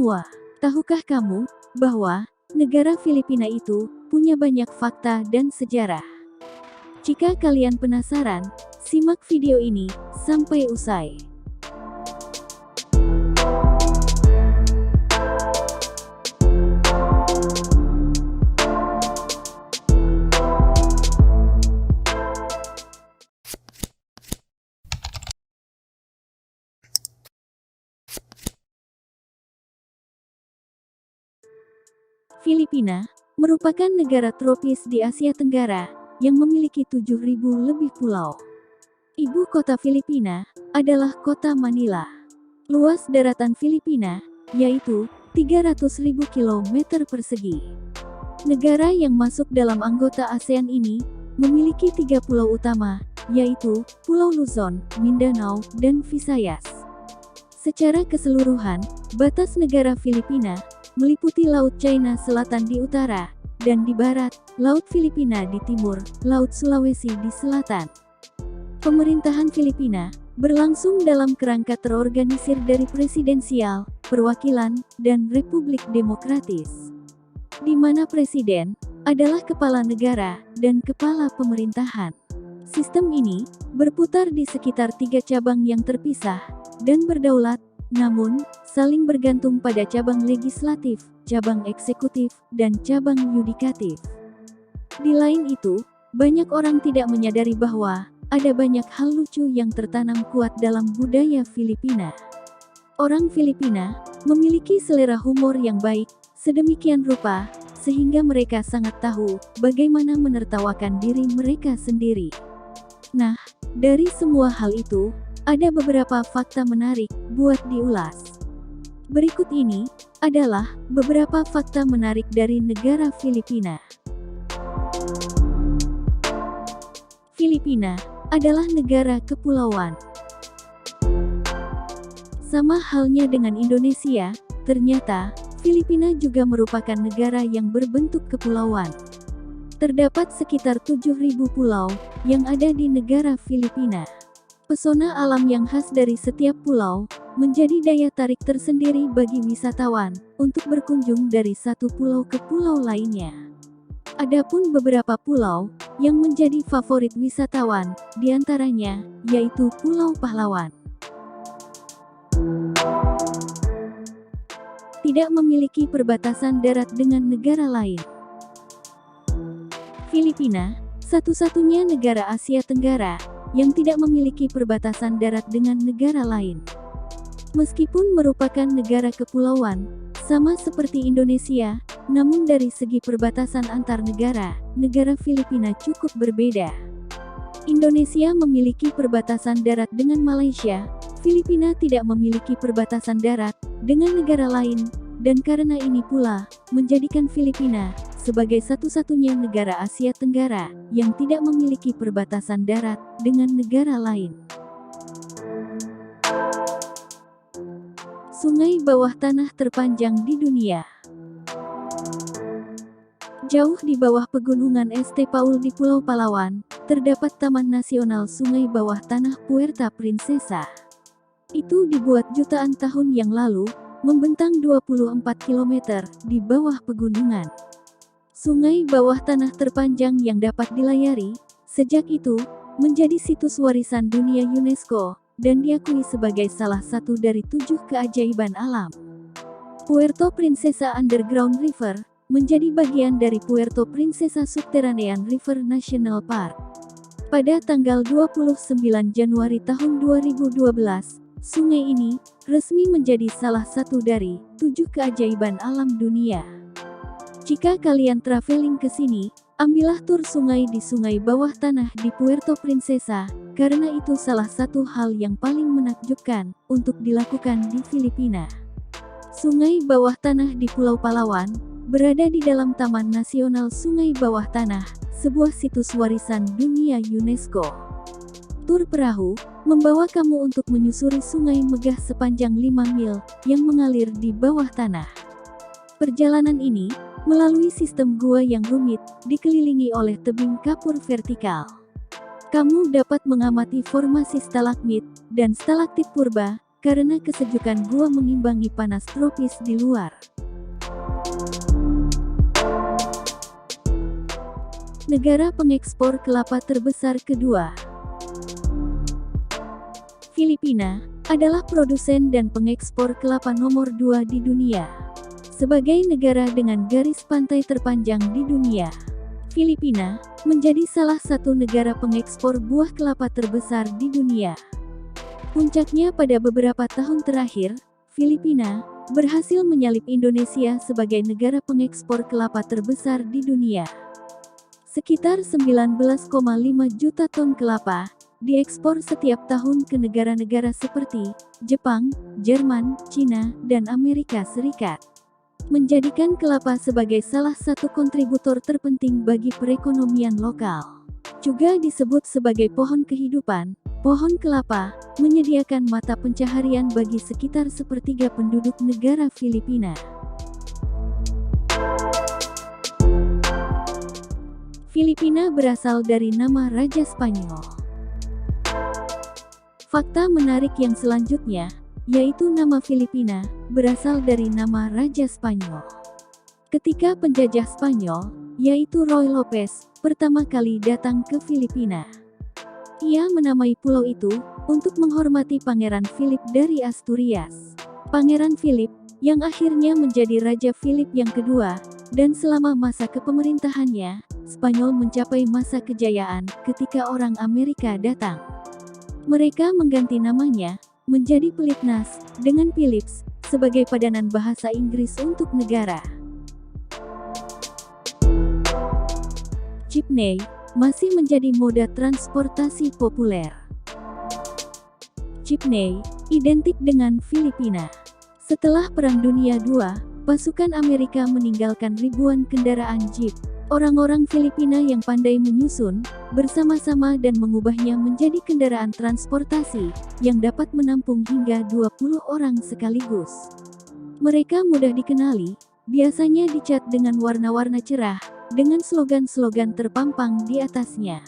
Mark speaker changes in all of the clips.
Speaker 1: semua, tahukah kamu bahwa negara Filipina itu punya banyak fakta dan sejarah? Jika kalian penasaran, simak video ini sampai usai. Filipina merupakan negara tropis di Asia Tenggara yang memiliki 7.000 lebih pulau. Ibu kota Filipina adalah kota Manila. Luas daratan Filipina yaitu 300.000 km persegi. Negara yang masuk dalam anggota ASEAN ini memiliki 3 pulau utama, yaitu Pulau Luzon, Mindanao, dan Visayas. Secara keseluruhan, batas negara Filipina meliputi Laut China Selatan di utara, dan di barat, Laut Filipina di timur, Laut Sulawesi di selatan. Pemerintahan Filipina berlangsung dalam kerangka terorganisir dari presidensial, perwakilan, dan republik demokratis, di mana presiden adalah kepala negara dan kepala pemerintahan. Sistem ini berputar di sekitar 3 cabang yang terpisah dan berdaulat, namun saling bergantung pada cabang legislatif, cabang eksekutif, dan cabang yudikatif. Di lain itu, banyak orang tidak menyadari bahwa ada banyak hal lucu yang tertanam kuat dalam budaya Filipina. Orang Filipina memiliki selera humor yang baik, sedemikian rupa, sehingga mereka sangat tahu bagaimana menertawakan diri mereka sendiri. Nah, dari semua hal itu, ada beberapa fakta menarik buat diulas. Berikut ini adalah beberapa fakta menarik dari negara Filipina. Filipina adalah negara kepulauan. Sama halnya dengan Indonesia, ternyata Filipina juga merupakan negara yang berbentuk kepulauan. Terdapat sekitar 7.000 pulau yang ada di negara Filipina. Pesona alam yang khas dari setiap pulau menjadi daya tarik tersendiri bagi wisatawan untuk berkunjung dari satu pulau ke pulau lainnya. Adapun beberapa pulau yang menjadi favorit wisatawan, diantaranya yaitu Pulau Pahlawan. Tidak memiliki perbatasan darat dengan negara lain. Filipina, satu-satunya negara Asia Tenggara yang tidak memiliki perbatasan darat dengan negara lain. Meskipun merupakan negara kepulauan, sama seperti Indonesia, namun dari segi perbatasan antar negara, negara Filipina cukup berbeda. Indonesia memiliki perbatasan darat dengan Malaysia, Filipina tidak memiliki perbatasan darat dengan negara lain, dan karena ini pula, menjadikan Filipina sebagai satu-satunya negara Asia Tenggara yang tidak memiliki perbatasan darat dengan negara lain. Sungai bawah tanah terpanjang di dunia. Jauh di bawah pegunungan Este Paul di Pulau Palawan, terdapat Taman Nasional Sungai Bawah Tanah Puerto Princesa. Itu dibuat jutaan tahun yang lalu, membentang 24 km di bawah pegunungan. Sungai bawah tanah terpanjang yang dapat dilayari, sejak itu, menjadi situs warisan dunia UNESCO, dan diakui sebagai salah satu dari 7 keajaiban alam. Puerto Princesa Underground River, menjadi bagian dari Puerto Princesa Subterranean River National Park. Pada tanggal 29 Januari tahun 2012, sungai ini resmi menjadi salah satu dari 7 keajaiban alam dunia. Jika kalian traveling ke sini, ambillah tur sungai di sungai bawah tanah di Puerto Princesa, karena itu salah satu hal yang paling menakjubkan untuk dilakukan di Filipina. Sungai bawah tanah di Pulau Palawan berada di dalam Taman Nasional Sungai Bawah Tanah, sebuah situs warisan dunia UNESCO. Tur perahu membawa kamu untuk menyusuri sungai megah sepanjang 5 mil yang mengalir di bawah tanah. Perjalanan ini melalui sistem gua yang rumit, dikelilingi oleh tebing kapur vertikal. Kamu dapat mengamati formasi stalagmit dan stalaktit purba, karena kesejukan gua mengimbangi panas tropis di luar. Negara pengekspor kelapa terbesar kedua. Filipina adalah produsen dan pengekspor kelapa nomor 2 di dunia. Sebagai negara dengan garis pantai terpanjang di dunia, Filipina menjadi salah satu negara pengekspor buah kelapa terbesar di dunia. Puncaknya pada beberapa tahun terakhir, Filipina berhasil menyalip Indonesia sebagai negara pengekspor kelapa terbesar di dunia. Sekitar 19,5 juta ton kelapa diekspor setiap tahun ke negara-negara seperti Jepang, Jerman, Cina, dan Amerika Serikat. Menjadikan kelapa sebagai salah satu kontributor terpenting bagi perekonomian lokal. Juga disebut sebagai pohon kehidupan, pohon kelapa menyediakan mata pencaharian bagi sekitar sepertiga penduduk negara Filipina. Filipina berasal dari nama Raja Spanyol. Fakta menarik yang selanjutnya, yaitu nama Filipina berasal dari nama Raja Spanyol. Ketika penjajah Spanyol, yaitu Roy Lopez, pertama kali datang ke Filipina, ia menamai pulau itu untuk menghormati Pangeran Philip dari Asturias. Pangeran Philip, yang akhirnya menjadi Raja Philip yang kedua, dan selama masa kepemerintahannya, Spanyol mencapai masa kejayaan ketika orang Amerika datang. Mereka mengganti namanya menjadi Pelitnas dengan Philips sebagai padanan bahasa Inggris untuk negara. Jeepney masih menjadi moda transportasi populer. Jeepney identik dengan Filipina. Setelah Perang Dunia II, pasukan Amerika meninggalkan ribuan kendaraan Jeep. Orang-orang Filipina yang pandai menyusun, bersama-sama dan mengubahnya menjadi kendaraan transportasi, yang dapat menampung hingga 20 orang sekaligus. Mereka mudah dikenali, biasanya dicat dengan warna-warna cerah, dengan slogan-slogan terpampang di atasnya.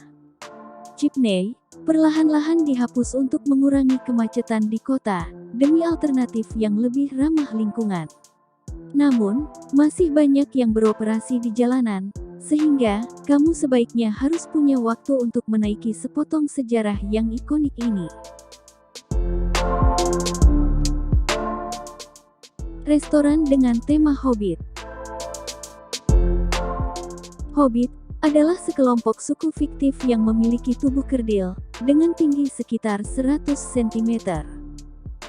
Speaker 1: Jeepney perlahan-lahan dihapus untuk mengurangi kemacetan di kota, demi alternatif yang lebih ramah lingkungan. Namun, masih banyak yang beroperasi di jalanan, sehingga kamu sebaiknya harus punya waktu untuk menaiki sepotong sejarah yang ikonik ini. Restoran dengan tema Hobbit. Hobbit adalah sekelompok suku fiktif yang memiliki tubuh kerdil, dengan tinggi sekitar 100 cm.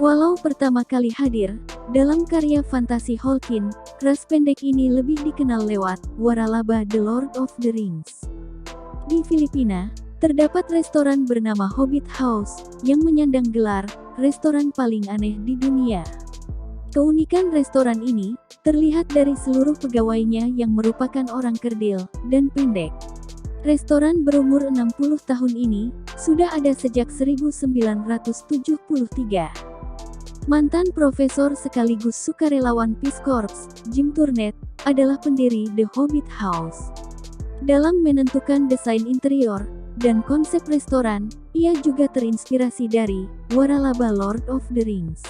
Speaker 1: Walau pertama kali hadir dalam karya fantasi Tolkien, ras pendek ini lebih dikenal lewat waralaba The Lord of the Rings. Di Filipina, terdapat restoran bernama Hobbit House, yang menyandang gelar restoran paling aneh di dunia. Keunikan restoran ini terlihat dari seluruh pegawainya yang merupakan orang kerdil dan pendek. Restoran berumur 60 tahun ini sudah ada sejak 1973. Mantan profesor sekaligus sukarelawan Peace Corps, Jim Turnet, adalah pendiri The Hobbit House. Dalam menentukan desain interior dan konsep restoran, ia juga terinspirasi dari waralaba Lord of the Rings.